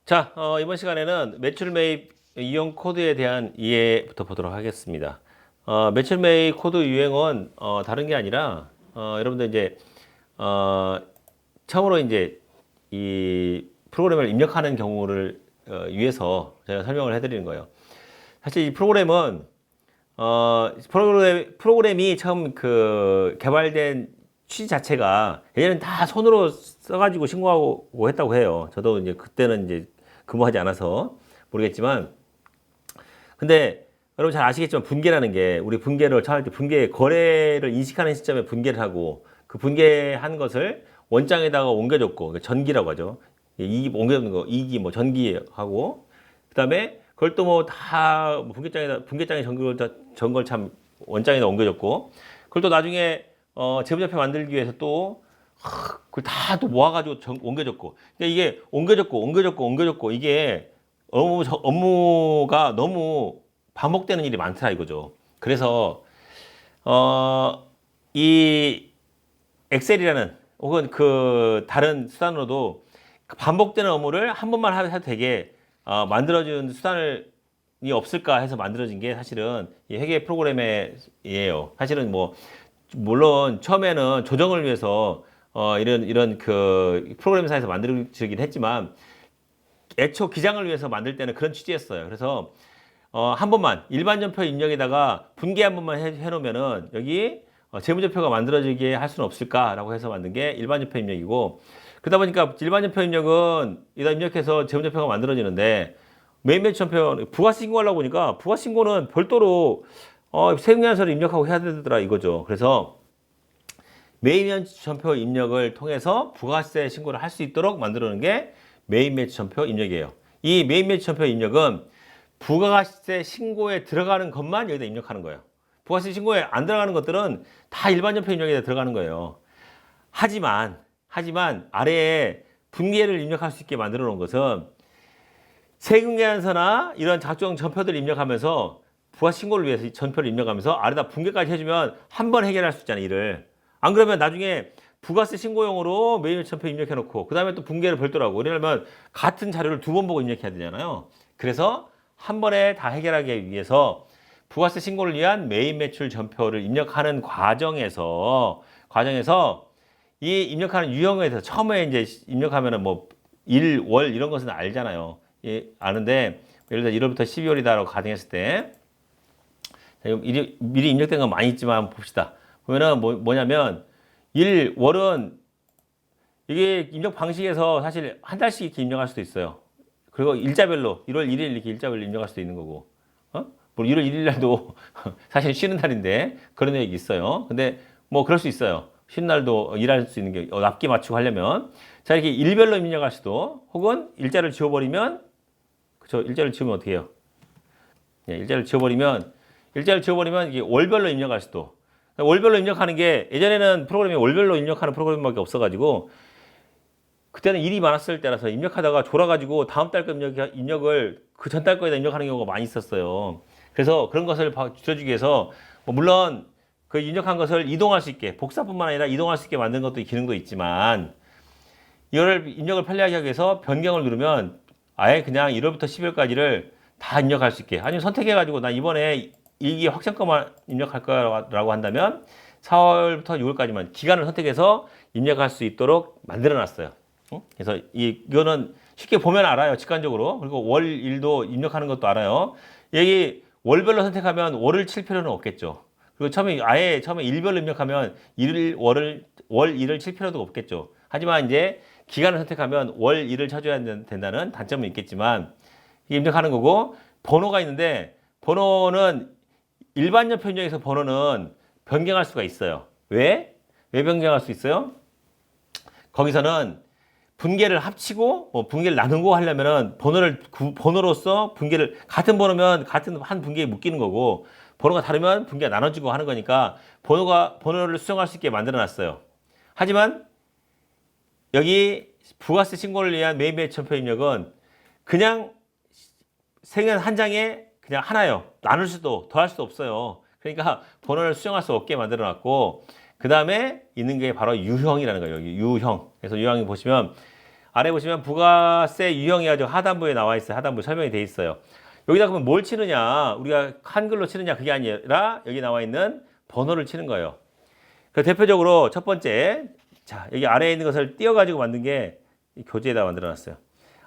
자, 이번 시간에는 매출 매입 이용 코드에 대한 이해부터 보도록 하겠습니다. 매출 매입 코드 유행은 다른 게 아니라 여러분들 이제 처음으로 이제 이 프로그램을 입력하는 경우를 위해서 제가 설명을 해드리는 거예요. 사실 이 프로그램은 프로그램이 처음 그 개발된 취지 자체가 예전엔 다 손으로 써가지고 신고하고 했다고 해요. 저도 이제 그때는 이제 근무하지 않아서 모르겠지만, 근데 여러분 잘 아시겠지만 분계라는 게 우리 분계를 처할 때 분계 거래를 인식하는 시점에 분계를 하고 그 분계한 것을 원장에다가 옮겨줬고 전기라고 하죠. 이기 옮겨주는 거 이기 뭐 전기하고 그다음에 그걸 또 뭐 다 분계장에 전걸 참 원장에다 옮겨줬고 그걸 또 나중에 재무제표 만들기 위해서 또 그걸 다 또 모아가지고 옮겨줬고 그러니까 이게 옮겨줬고 이게 업무가 너무 반복되는 일이 많더라 이거죠. 그래서 이 엑셀이라는 혹은 그 다른 수단으로도 반복되는 업무를 한 번만 해도 되게 만들어준 수단이 없을까 해서 만들어진 게 사실은 이 회계 프로그램이에요. 사실은 뭐 물론 처음에는 조정을 위해서 이런 그 프로그램사에서 만들어지긴 했지만 애초 기장을 위해서 만들 때는 그런 취지였어요. 그래서 한 번만 일반 전표 입력에다가 분계 한 번만 해놓으면은 여기 재무제표가 만들어지게 할 수는 없을까라고 해서 만든 게 일반 전표 입력이고 그러다 보니까 일반 전표 입력은 이다 입력해서 재무제표가 만들어지는데 메인 매출 전표 부가세 신고하려고 보니까 부가세 신고는 별도로 세금계산서를 입력하고 해야 되더라 이거죠. 그래서 메인 매출 전표 입력을 통해서 부가세 신고를 할 수 있도록 만들어 놓은 게 메인 매출 전표 입력이에요. 이 메인 매출 전표 입력은 부가세 신고에 들어가는 것만 여기다 입력하는 거예요. 부가세 신고에 안 들어가는 것들은 다 일반 전표 입력에 들어가는 거예요. 하지만 아래에 분계를 입력할 수 있게 만들어 놓은 것은 세금계산서나 이런 각종 전표들을 입력하면서 부가세 신고를 위해서 전표를 입력하면서 아래다 분계까지 해주면 한 번 해결할 수 있잖아요, 일을. 안 그러면 나중에 부가세 신고용으로 메인 매출 전표 입력해 놓고 그 다음에 또 분계를 별도로 하고 이러면 같은 자료를 두 번 보고 입력해야 되잖아요. 그래서 한 번에 다 해결하기 위해서 부가세 신고를 위한 메인 매출 전표를 입력하는 과정에서 이 입력하는 유형에 대해서 처음에 이제 입력하면은 뭐 일, 월 이런 것은 알잖아요. 예, 아는데 예를 들어 1월부터 12월이다라고 가정했을 때 미리 입력된 건 많이 있지만 한번 봅시다. 보면은 뭐냐면 일, 월은 이게 입력 방식에서 사실 한 달씩 이렇게 입력할 수도 있어요. 그리고 일자별로 1월 1일 이렇게 일자별로 입력할 수도 있는 거고, 뭐 1월 1일 날도 사실 쉬는 날인데 그런 얘기 있어요. 근데 뭐 그럴 수 있어요. 쉬는 날도 일할 수 있는 게 납기 맞추고 하려면 자 이렇게 일별로 입력할 수도 혹은 일자를 지워버리면 그쵸 일자를 지우면 어떻게 해요? 예, 일자를 지워버리면 이게 월별로 입력할 수도 월별로 입력하는 게 예전에는 프로그램이 월별로 입력하는 프로그램밖에 없어가지고 그때는 일이 많았을 때라서 입력하다가 졸아가지고 다음 달 거 입력을 그 전 달 거에다 입력하는 경우가 많이 있었어요. 그래서 그런 것을 줄여주기 위해서 뭐 물론 그 입력한 것을 이동할 수 있게 복사뿐만 아니라 이동할 수 있게 만든 것도 기능도 있지만 이거를 입력을 편리하게 하기 위해서 변경을 누르면 아예 그냥 1월부터 12월까지를 다 입력할 수 있게 아니면 선택해가지고 나 이번에 일기 확정거만 입력할 거라고 한다면 4월부터 6월까지만 기간을 선택해서 입력할 수 있도록 만들어 놨어요. 그래서 이거는 쉽게 보면 알아요. 직관적으로. 그리고 월일도 입력하는 것도 알아요. 여기 월별로 선택하면 월을 칠 필요는 없겠죠. 그리고 처음에 일별로 입력하면 월 일을 칠 필요도 없겠죠. 하지만 이제 기간을 선택하면 월 일을 쳐줘야 된다는 단점은 있겠지만 이게 입력하는 거고 번호가 있는데 번호는 일반 전표 입력에서 번호는 변경할 수가 있어요. 왜? 왜 변경할 수 있어요? 거기서는 분계를 합치고 분계를 나누고 하려면은 번호로서 분계를 같은 번호면 같은 한 분계에 묶이는 거고 번호가 다르면 분계가 나눠지고 하는 거니까 번호를 수정할 수 있게 만들어 놨어요. 하지만 여기 부가세 신고를 위한 메인 매출 전표 입력은 그냥 생년 한 장에 그냥 하나요. 나눌 수도 더할 수도 없어요. 그러니까 번호를 수정할 수 없게 만들어 놨고 그 다음에 있는 게 바로 유형이라는 거예요. 여기 유형. 그래서 유형이 보시면 아래 보시면 부가세 유형이가지고 하단부에 나와 있어요. 하단부 설명이 돼 있어요. 여기다 그러면 뭘 치느냐? 우리가 한글로 치느냐? 그게 아니라 여기 나와 있는 번호를 치는 거예요. 그 대표적으로 첫 번째, 자, 여기 아래에 있는 것을 띄워가지고 만든 게 교재에다 만들어 놨어요.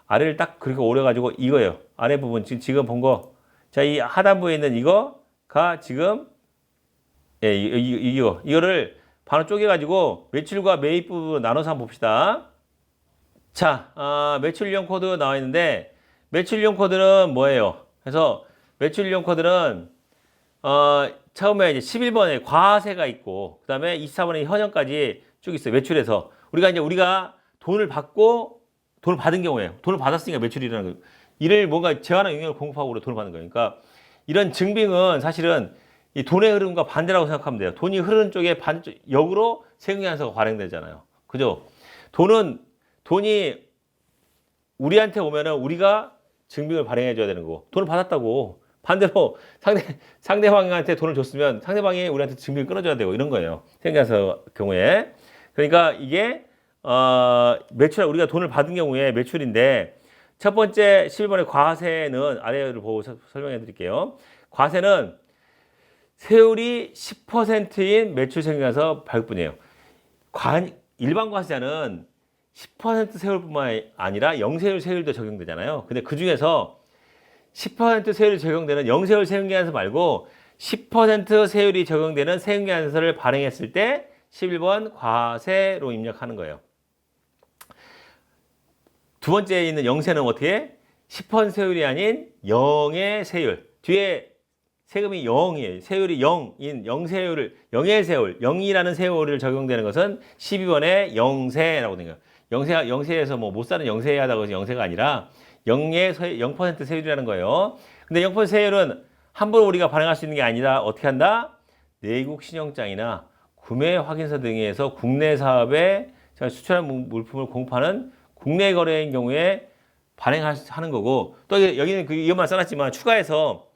아래를 딱 그렇게 오려가지고 이거예요. 아래 부분, 지금 본 거. 자, 이 하단부에 있는 이거가 지금, 예, 이거를 반으로 쪼개가지고 매출과 매입 부분 나눠서 한번 봅시다. 자, 매출용 코드 나와 있는데, 매출용 코드는 뭐예요? 그래서 매출용 코드는, 처음에 이제 11번에 과세가 있고, 그 다음에 24번에 현형까지 쭉 있어요. 매출에서. 우리가 돈을 받은 경우에, 돈을 받았으니까 매출이라는 거예요. 이를 뭔가 재화나 용역을 공급하고 우리가 돈을 받는 거예요. 그러니까 이런 증빙은 사실은 이 돈의 흐름과 반대라고 생각하면 돼요. 돈이 흐르는 쪽에 역으로 세금계산서가 발행되잖아요. 그죠? 돈이 우리한테 오면은 우리가 증빙을 발행해 줘야 되는 거고, 돈을 받았다고. 반대로 상대방한테 돈을 줬으면 상대방이 우리한테 증빙을 끊어줘야 되고 이런 거예요. 세금계산서 경우에. 그러니까 이게 매출, 우리가 돈을 받은 경우에 매출인데, 첫 번째 11번의 과세는 아래를 보고 설명해 드릴게요. 과세는 세율이 10%인 매출 세금계산서 발급분이에요. 일반 과세자는 10% 세율뿐만 아니라 영세율 세율도 적용되잖아요. 근데 그 중에서 10% 세율이 적용되는 영세율 세금계산서 말고 10% 세율이 적용되는 세금계산서를 발행했을 때 11번 과세로 입력하는 거예요. 두 번째에 있는 영세는 어떻게? 10% 세율이 아닌 0의 세율. 뒤에 세금이 0이에요. 세율이 0인 영세율을, 0의 세율, 0이라는 세율을 적용되는 것은 12번의 영세라고 되는 거예요. 영세에서 뭐 못 사는 영세하다고 해서 영세가 아니라 0% 세율이라는 거예요. 근데 0% 세율은 함부로 우리가 발행할 수 있는 게 아니라 어떻게 한다? 내국 신용장이나 구매 확인서 등에서 국내 사업에 수출한 물품을 공급하는 국내 거래인 경우에 발행하는 거고, 또 여기는 이것만 써놨지만 추가해서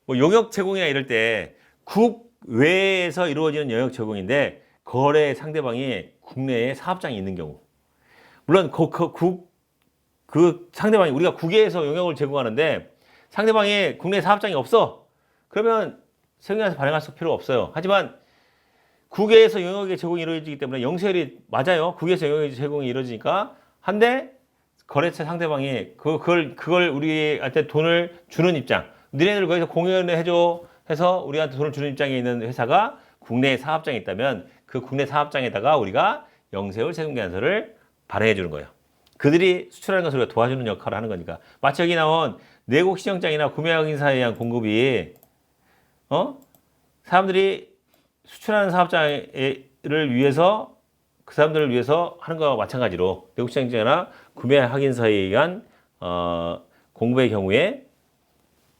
뭐 용역 제공이나 이럴 때 국외에서 이루어지는 영역 제공인데 거래 상대방이 국내에 사업장이 있는 경우, 물론 그 상대방이, 우리가 국외에서 용역을 제공하는데 상대방이 국내 사업장이 없어. 그러면 세금계산서 발행할 필요가 없어요. 하지만 국외에서 영역의 제공이 이루어지기 때문에 영세율이 맞아요. 국외에서 영역의 제공이 이루어지니까 한데 거래처 상대방이 그걸 우리한테 돈을 주는 입장, 너네들 거기서 공연을 해줘 해서 우리한테 돈을 주는 입장에 있는 회사가 국내 사업장에 있다면 그 국내 사업장에다가 우리가 영세율 세금계산서를 발행해 주는 거예요. 그들이 수출하는 것을 우리가 도와주는 역할을 하는 거니까. 마치 여기 나온 내국 신용장이나 구매 확인사에 의한 공급이 사람들이 수출하는 사업장을 위해서, 그 사람들을 위해서 하는 거와 마찬가지로 내국 신용장이나 구매 확인사에 의한 공급의 경우에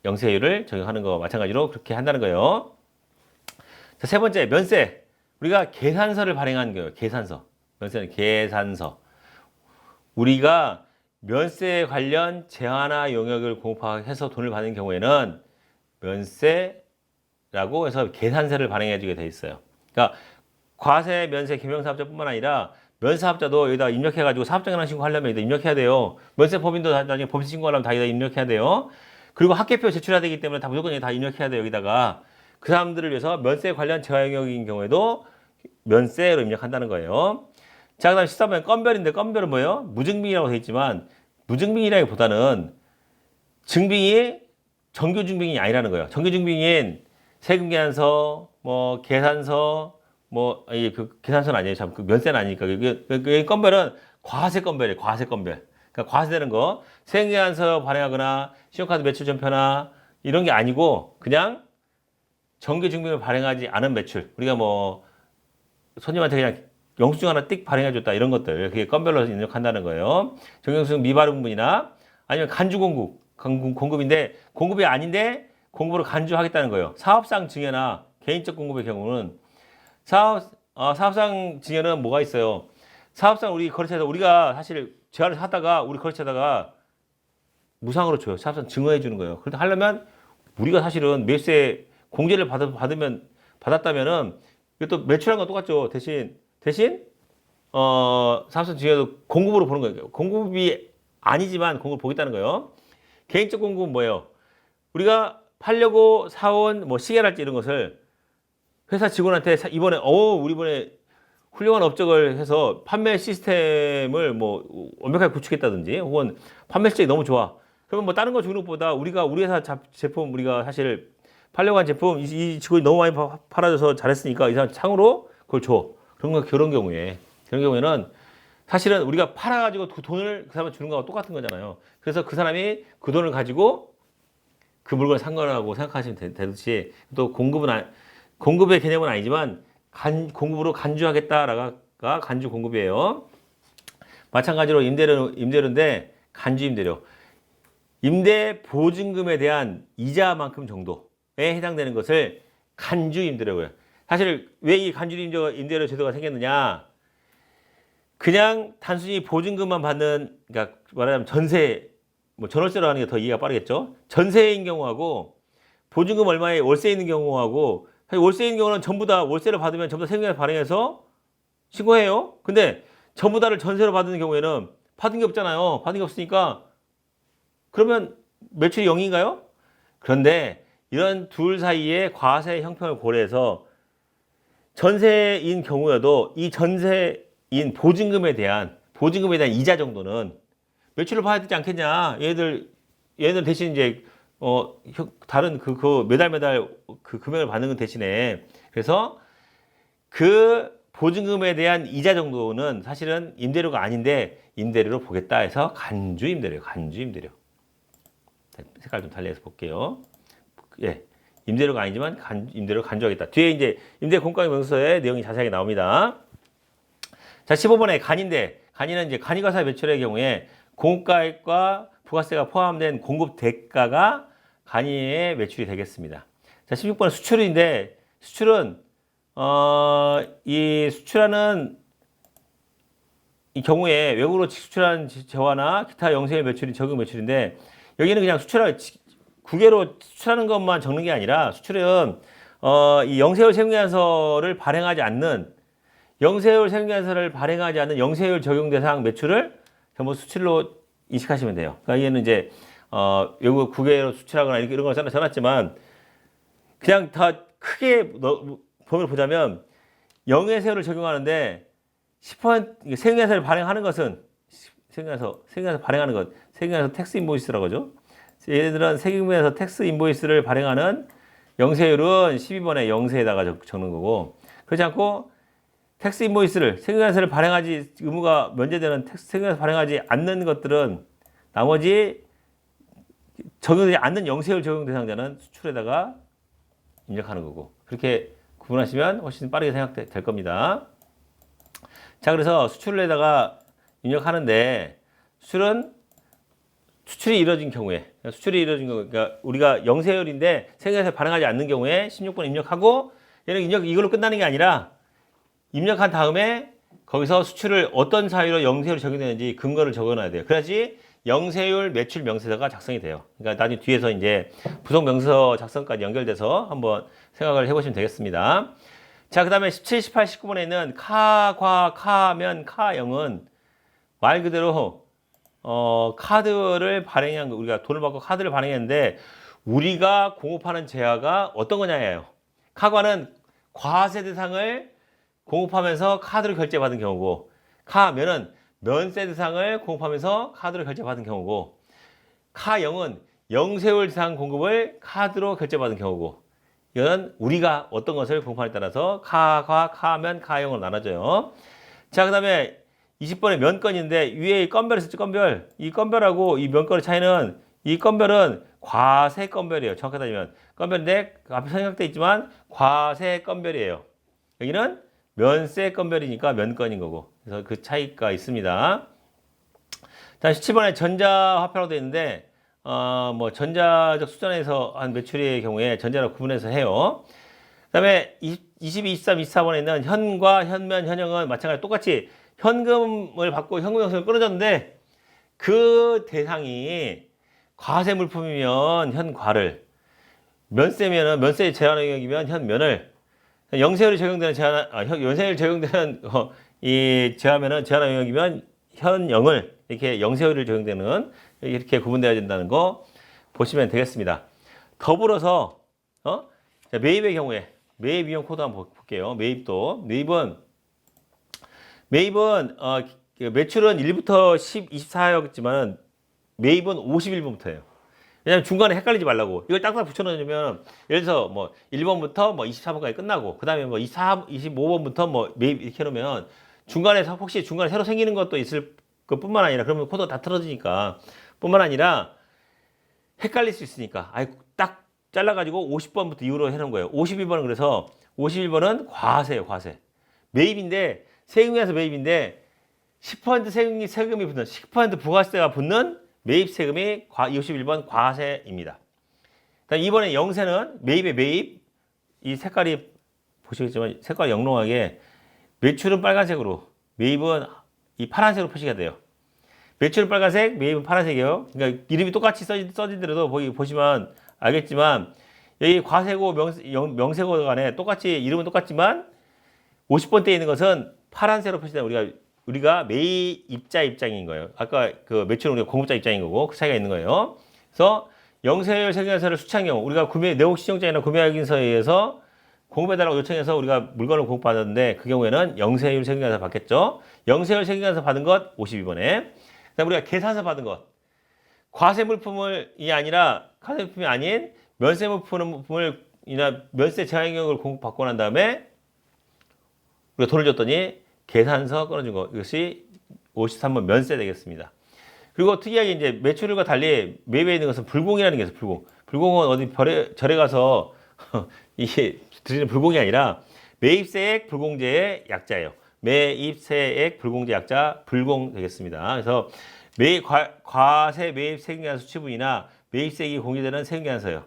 영세율을 적용하는 거와 마찬가지로 그렇게 한다는 거예요. 자, 세 번째, 면세. 우리가 계산서를 발행한 거예요. 계산서. 면세는 계산서. 우리가 면세 관련 제한화 용역을 공급해서 돈을 받는 경우에는 면세라고 해서 계산서를 발행해 주게 돼 있어요. 그러니까 과세, 면세, 겸용사업자뿐만 아니라 면사업자도 여기다 입력해가지고 사업장이랑 신고하려면 여기다 입력해야 돼요. 면세법인도 나중에 법인 신고하려면 다 여기다 입력해야 돼요. 그리고 학계표 제출해야 되기 때문에 다 무조건 다 입력해야 돼요. 여기다가 그 사람들을 위해서 면세 관련 제한 영역인 경우에도 면세로 입력한다는 거예요. 자, 그 다음 13번 건별인데, 건별은 뭐예요? 무증빙이라고 되어 있지만 무증빙이라기보다는 증빙이 정규 증빙이 아니라는 거예요. 정규 증빙인 세금계산서, 뭐 계산서, 뭐 그 계산서는 아니에요. 참 그 면세는 아니니까. 그 건별은 과세 건별이에요. 과세 건별. 그러니까 과세되는 거, 세금계산서 발행하거나 신용카드 매출 전표나 이런 게 아니고 그냥 정규 증빙을 발행하지 않은 매출. 우리가 뭐 손님한테 그냥 영수증 하나 띡 발행해줬다 이런 것들, 그게 건별로 입력한다는 거예요. 정영수증 미발행 부분이나 아니면 간주 공급인데 공급이 아닌데 공급으로 간주하겠다는 거예요. 사업상 증여나 개인적 공급의 경우는 사업상 증여는 뭐가 있어요? 사업상 우리 거래처에서 우리가 사실 제안을 하다가 우리 거래처에다가 무상으로 줘요. 사업상 증여해 주는 거예요. 그런데 하려면 우리가 사실은 매수세 공제를 받았다면은 이것도 매출한 건 똑같죠. 대신 사업성 중에도 공급으로 보는 거예요. 공급이 아니지만 공급을 보겠다는 거예요. 개인적 공급은 뭐예요? 우리가 팔려고 사온 뭐 시계랄지 이런 것을 회사 직원한테 이번에 우리 이번에 훌륭한 업적을 해서 판매 시스템을 뭐 완벽하게 구축했다든지 혹은 판매 실적이 너무 좋아. 그러면 뭐 다른 거 주는 것보다 우리 회사 제품 우리가 사실 팔려고 한 제품 이 직원이 너무 많이 팔아줘서 잘했으니까 이 사람 창으로 그걸 줘. 그런 경우에는 사실은 우리가 팔아가지고 그 돈을 그 사람한테 주는 거하고 똑같은 거잖아요. 그래서 그 사람이 그 돈을 가지고 그 물건을 산 거라고 생각하시면 되듯이 또 공급의 개념은 아니지만 공급으로 간주하겠다가 간주 공급이에요. 마찬가지로 임대료인데 간주 임대료. 임대 보증금에 대한 이자만큼 정도에 해당되는 것을 간주 임대료고요. 사실 왜 이 간주 임대료 제도가 생겼느냐? 그냥 단순히 보증금만 받는, 그러니까 말하자면 전세, 뭐 전월세로 하는 게 더 이해가 빠르겠죠. 전세인 경우하고 보증금 얼마에 월세 있는 경우하고, 사실 월세 있는 경우는 전부 다 월세를 받으면 전부 다 세금을 발행해서 신고해요. 근데 전부 다를 전세로 받는 경우에는 받은 게 없잖아요. 받은 게 없으니까 그러면 매출이 0인가요? 그런데 이런 둘 사이의 과세 형평을 고려해서 전세인 경우에도 이 전세인 보증금에 대한 이자 정도는 매출을 봐야 되지 않겠냐. 얘들 대신 이제 다른 매달 그 금액을 받는 건 대신에, 그래서 그 보증금에 대한 이자 정도는 사실은 임대료가 아닌데 임대료로 보겠다 해서 간주 임대료. 색깔 좀 달리해서 볼게요. 예. 임대료가 아니지만 임대료 간주하겠다. 뒤에 이제 임대 공과금 명서에 내용이 자세하게 나옵니다. 자, 15번에 간인데, 간이는 이제 간이가사 매출의 경우에 공과액과 부가세가 포함된 공급 대가가 간이의 매출이 되겠습니다. 자, 16번은 수출인데, 수출은 이 수출하는 이 경우에 외국으로 수출한 재화나 기타 영세의 매출이 적용 매출인데, 여기는 그냥 국외로 수출하는 것만 적는 게 아니라 수출은 이 영세율 세금계산서를 발행하지 않는 영세율 적용 대상 매출을 전부 수출로 인식하시면 돼요. 그러니까 얘는 이제 외국 국외로 수출하거나 이런 걸 써놨지만 그냥 다 크게 범위를 보자면 영세율을 적용하는데 10% 세금계산서를 발행하는 것은 세금계산서 발행하는 것, 세금계산서 텍스 인보이스라고 하죠. 얘들은 세금에서 텍스 인보이스를 발행하는 영세율은 12번에 영세에다가 적는 거고, 그렇지 않고 텍스 인보이스를 세금계산서를 발행하지 의무가 면제되는 세금계산서 발행하지 않는 것들은 나머지 적용되지 않는 영세율 적용 대상자는 수출에다가 입력하는 거고, 그렇게 구분하시면 훨씬 빠르게 생각될 겁니다. 자, 그래서 수출에다가 입력하는데 수출이 이루어진 경우에, 그러니까 우리가 영세율인데 세금에서 발행하지 않는 경우에 16번 입력하고, 얘는 이걸로 끝나는 게 아니라 입력한 다음에 거기서 수출을 어떤 사유로 영세율이 적용되는지 근거를 적어놔야 돼요. 그래야지 영세율 매출 명세서가 작성이 돼요. 그러니까 나중에 뒤에서 이제 부속 명세서 작성까지 연결돼서 한번 생각을 해보시면 되겠습니다. 자, 그 다음에 17, 18, 19번에 있는 카면 카영은 말 그대로 카드를 발행한 거, 우리가 돈을 받고 카드를 발행했는데 우리가 공급하는 재화가 어떤 거냐예요. 카과는 과세 대상을 공급하면서 카드를 결제받은 경우고, 카면은 면세 대상을 공급하면서 카드를 결제받은 경우고, 카영은 영세율 대상 공급을 카드로 결제받은 경우고, 이거는 우리가 어떤 것을 공급하느냐에 따라서 카과 카면 카영으로 나눠져요. 자, 그 다음에 20번의 면건인데 위에 이 건별을 썼죠. 건별. 이 건별하고 이 면건의 차이는, 이 건별은 과세 건별이에요. 정확하게 따지면 건별인데 앞에 생략되어 있지만 과세 건별이에요. 여기는 면세 건별이니까 면건인 거고, 그래서 그 차이가 있습니다. 자, 17번에 전자화폐라고 되어 있는데 뭐 전자적 수전에서 한 매출의 경우에 전자로 구분해서 해요. 그 다음에 22, 23, 24번에 있는 현과 현면, 현형은 마찬가지로 똑같이 현금을 받고 현금 영수증을 끊어졌는데 그 대상이 과세 물품이면 현과를, 면세면은 면세 제한 영역이면 현면을, 영세율이 적용되는 영세율 적용되는 제한하면 영역이면 현영을 이렇게 영세율을 적용되는 이렇게 구분되어야 된다는 거 보시면 되겠습니다. 더불어서 자, 매입의 경우에 매입 이용 코드 한번 볼게요. 매입은 매출은 1부터 10, 24였지만 매입은 51번부터예요. 왜냐면 중간에 헷갈리지 말라고. 이걸 딱딱 붙여놓으면 예를 들어서 뭐 1번부터 뭐 24번까지 끝나고 그다음에 뭐 25번부터 뭐 매입 이렇게 해놓으면 중간에 혹시 중간에 새로 생기는 것도 있을 것뿐만 아니라 그러면 코드가 다 틀어지니까 뿐만 아니라 헷갈릴 수 있으니까 아예 딱 잘라가지고 50번부터 이후로 해놓은 거예요. 51번은 그래서 51번은 과세예요. 과세. 매입인데 세금에서 매입인데 10% 세금이 붙는 10% 부가세가 붙는 매입 세금이 51번 과세입니다. 이번에 영세는 매입의 매입 이 색깔이 보시겠지만 색깔 영롱하게 매출은 빨간색으로 매입은 이 파란색으로 표시가 돼요. 매출은 빨간색, 매입은 파란색이에요. 그러니까 이름이 똑같이 써지더라도 보시면 알겠지만 여기 과세고 명세고 간에 똑같이 이름은 똑같지만 50번대에 있는 것은 파란색으로 표시된 우리가 매입자 입장인 거예요. 아까 그 매출은 우리가 공급자 입장인 거고 그 차이가 있는 거예요. 그래서 영세율 세금계산서를 수취한 경우 우리가 내역시정장이나 구매확인서에 의해서 공급해달라고 요청해서 우리가 물건을 공급받았는데 그 경우에는 영세율 세금계산서 받겠죠. 영세율 세금계산서 받은 것 52번에 그다음 우리가 계산서 받은 것 과세 물품이 아니라 과세 물품이 아닌 면세 물품이나 면세 제한경을 공급받고 난 다음에 우리가 돈을 줬더니 계산서 끊어준 거 이것이 53번 면세 되겠습니다. 그리고 특이하게 이제 매출과 달리 매입에 있는 것은 불공이라는 게 있어요. 불공은 어디 절에 가서 이게 드리는 불공이 아니라 매입세액 불공제의 약자예요. 매입세액 불공제 약자 불공 되겠습니다. 그래서 과세 매입 세금계산 수치분이나 매입세액이 공개되는 세금계산서예요.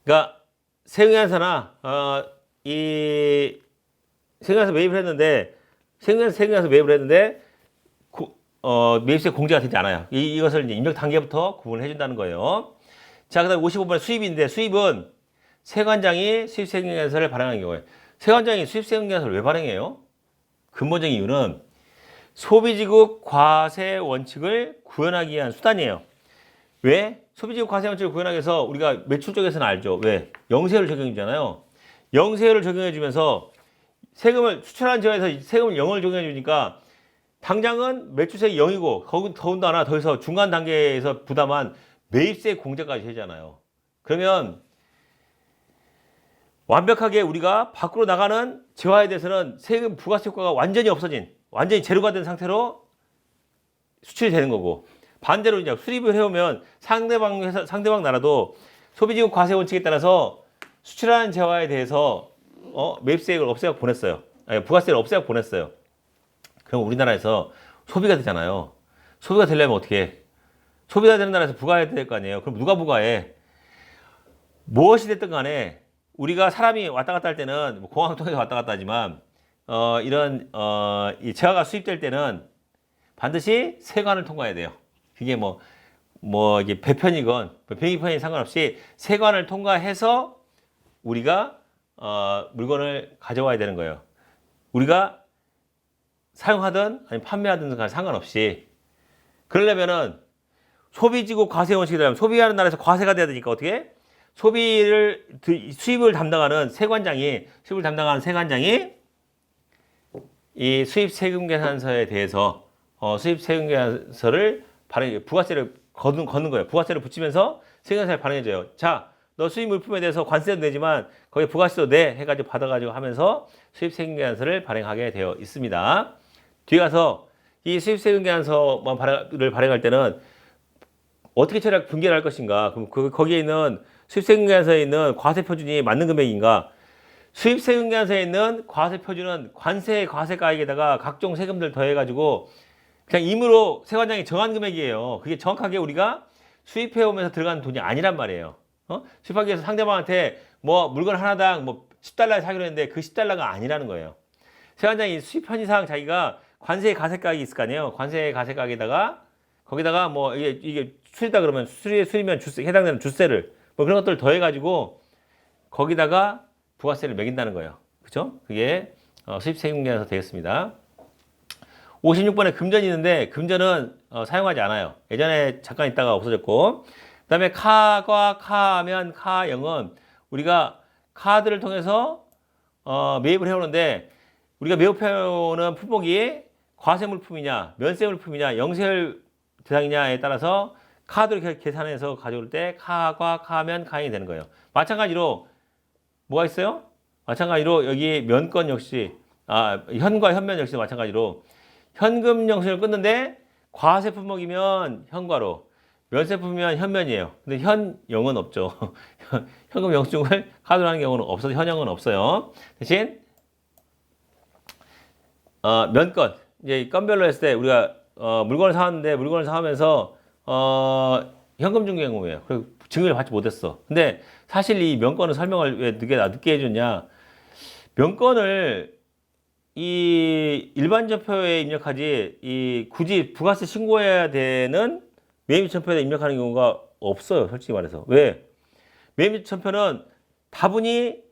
그러니까 세금계산서나 이 세금계산서 매입을 했는데 세금계산서 매입을 했는데 매입세 공제가 되지 않아요. 이것을 이제 입력 단계부터 구분을 해준다는 거예요. 자, 그다음 55번에 수입인데 수입은 세관장이 수입세금계산서를 발행하는 경우에 세관장이 수입세금계산서를 왜 발행해요? 근본적인 이유는 소비지급 과세 원칙을 구현하기 위한 수단이에요. 왜? 소비지급 과세 원칙을 구현하기 위해서 우리가 매출 쪽에서는 알죠. 왜? 영세율을 적용해 주잖아요. 영세율을 적용해 주면서 세금을 수출하는 지역에서 세금을 0을 적용해 주니까 당장은 매출세액이 0이고 더군다나 더해서 중간 단계에서 부담한 매입세 공제까지 되잖아요. 그러면 완벽하게 우리가 밖으로 나가는 재화에 대해서는 세금 부가세 효과가 완전히 제로가 된 상태로 수출이 되는 거고 반대로 이제 수입을 해오면 상대방 나라도 소비지급 과세 원칙에 따라서 수출하는 재화에 대해서 매입세액을 없애고 보냈어요. 아니, 부가세를 없애고 보냈어요. 그럼 우리나라에서 소비가 되잖아요. 소비가 되려면 어떻게 해? 소비가 되는 나라에서 부과해야 될 거 아니에요. 그럼 누가 부과해? 무엇이 됐든 간에 우리가 사람이 왔다 갔다 할 때는 공항을 통해서 왔다 갔다 하지만 이 재화가 수입될 때는 반드시 세관을 통과해야 돼요. 그게 이게 배편이건 비행편이 상관없이 세관을 통과해서 우리가 물건을 가져와야 되는 거예요. 우리가 사용하든 아니면 판매하든 상관없이 그러려면은 소비지급 과세 원칙이 되려면 소비하는 나라에서 과세가 돼야 되니까 어떻게? 수입을 담당하는 세관장이 이 수입 세금 계산서에 대해서 수입 세금 계산서를 부가세를 걷는 거예요. 부가세를 붙이면서 세금계산서를 발행해줘요. 자, 너 수입 물품에 대해서 관세도 내지만 거기 부가세도 내 해가지고 받아가지고 하면서 수입 세금 계산서를 발행하게 되어 있습니다. 뒤에 가서 이 수입 세금 계산서를 발행할 때는 어떻게 분계를 할 것인가? 그럼 거기에 있는 수입세금계산서에 있는 과세 표준이 맞는 금액인가? 수입세금계산서에 있는 과세 표준은 과세가액에다가 각종 세금들 더해가지고 그냥 임의로 세관장이 정한 금액이에요. 그게 정확하게 우리가 수입해오면서 들어가는 돈이 아니란 말이에요. 수입하기 위해서 상대방한테 물건 하나당 10달러에 사기로 했는데 그 10달러가 아니라는 거예요. 세관장이 수입 편의상 자기가 관세 가세가액이 있을 거 아니에요. 관세 가세가액에다가 거기다가 이게 수리다 그러면 수리면 해당되는 주세를 그런 것들을 더해가지고 거기다가 부가세를 매긴다는 거예요. 그죠? 그게 수입 세금계산서 되겠습니다. 56번에 금전이 있는데 금전은 사용하지 않아요. 예전에 잠깐 있다가 없어졌고, 그 다음에 카과 카하면 카영은 우리가 카드를 통해서 매입을 해오는데, 우리가 매입해오는 품목이 과세물품이냐 면세물품이냐 영세율 대상이냐에 따라서 카드를 계산해서 가져올 때 카과 카하면 카영이 되는 거예요. 마찬가지로 뭐가 있어요? 마찬가지로 여기 면건 역시 현과 현면 역시 마찬가지로 현금 영수증을 끊는데 과세 품목이면 현과로, 면세품이면 현면이에요. 근데 현영은 없죠. 현금 영수증을 카드로 하는 경우는 없어서 현영은 없어요. 대신 면건, 이제 건별로 했을 때 우리가 물건을 사왔는데 물건을 사면서 현금 준 경우예요. 그리고 증여를 받지 못했어. 근데 사실 이 면건은 설명을 왜 늦게 해줬냐? 면건을 이 일반 전표에 입력하지 이 굳이 부가세 신고해야 되는 매입 전표에 입력하는 경우가 없어요. 솔직히 말해서. 왜? 매입 전표는 다분히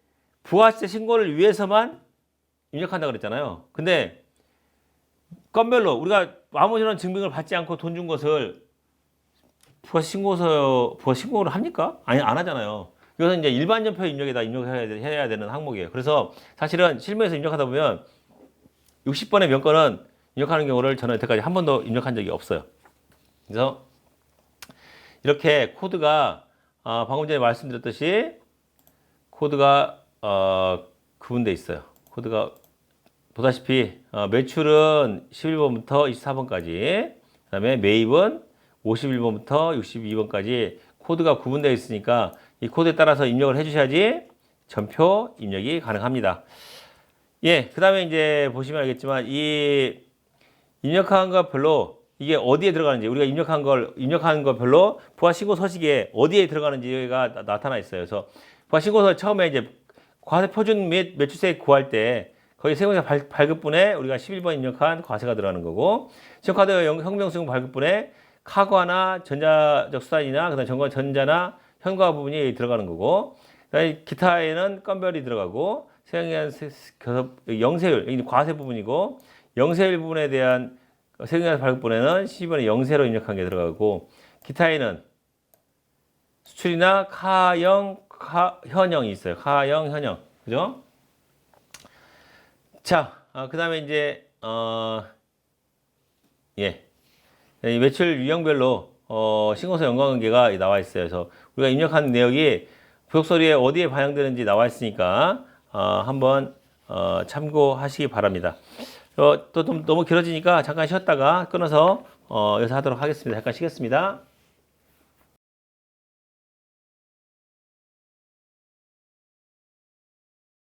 부가세 신고를 위해서만 입력한다 그랬잖아요. 근데 건별로 우리가 아무런 증빙을 받지 않고 돈 준 것을 부가세 신고를 합니까? 아니, 안 하잖아요. 이것은 이제 일반 전표에 입력해야 되는 항목이에요. 그래서 사실은 실무에서 입력하다 보면 60번의 면건은 입력하는 경우를 저는 여태까지 한 번도 입력한 적이 없어요. 그래서 이렇게 코드가 방금 전에 말씀드렸듯이 코드가 구분되어 있어요. 코드가 보다시피 매출은 11번부터 24번까지, 그 다음에 매입은 51번부터 62번까지 코드가 구분되어 있으니까 이 코드에 따라서 입력을 해주셔야지 전표 입력이 가능합니다. 예, 그 다음에 이제 보시면 알겠지만 이 입력한 거 별로 이게 어디에 들어가는지, 우리가 입력한 거 별로 부가신고 서식에 어디에 들어가는지가 나타나 있어요. 그래서 부가신고서 처음에 이제 과세 표준 및 매출세 구할 때 거기 세무사 발급분에 우리가 11번 입력한 과세가 들어가는 거고, 신용카드 현금영수증 발급분에 카과나 전자적 수단이나 그다음 전자나 현과 부분이 들어가는 거고, 그다음에 기타에는 건별이 들어가고, 세액에 영세율, 여기 과세 부분이고, 영세율 부분에 대한 세금계산 발급분에는 12번에 영세로 입력한 게 들어가고, 기타에는 수출이나 카영, 현영이 있어요. 카영, 현영. 그죠? 자, 그 다음에 이제, 이 매출 유형별로, 신고서 연관관계가 나와 있어요. 그래서 우리가 입력한 내역이 부속서류에 어디에 반영되는지 나와 있으니까, 한번, 참고하시기 바랍니다. 또 너무 길어지니까 잠깐 쉬었다가 끊어서 여기서 하도록 하겠습니다. 잠깐 쉬겠습니다.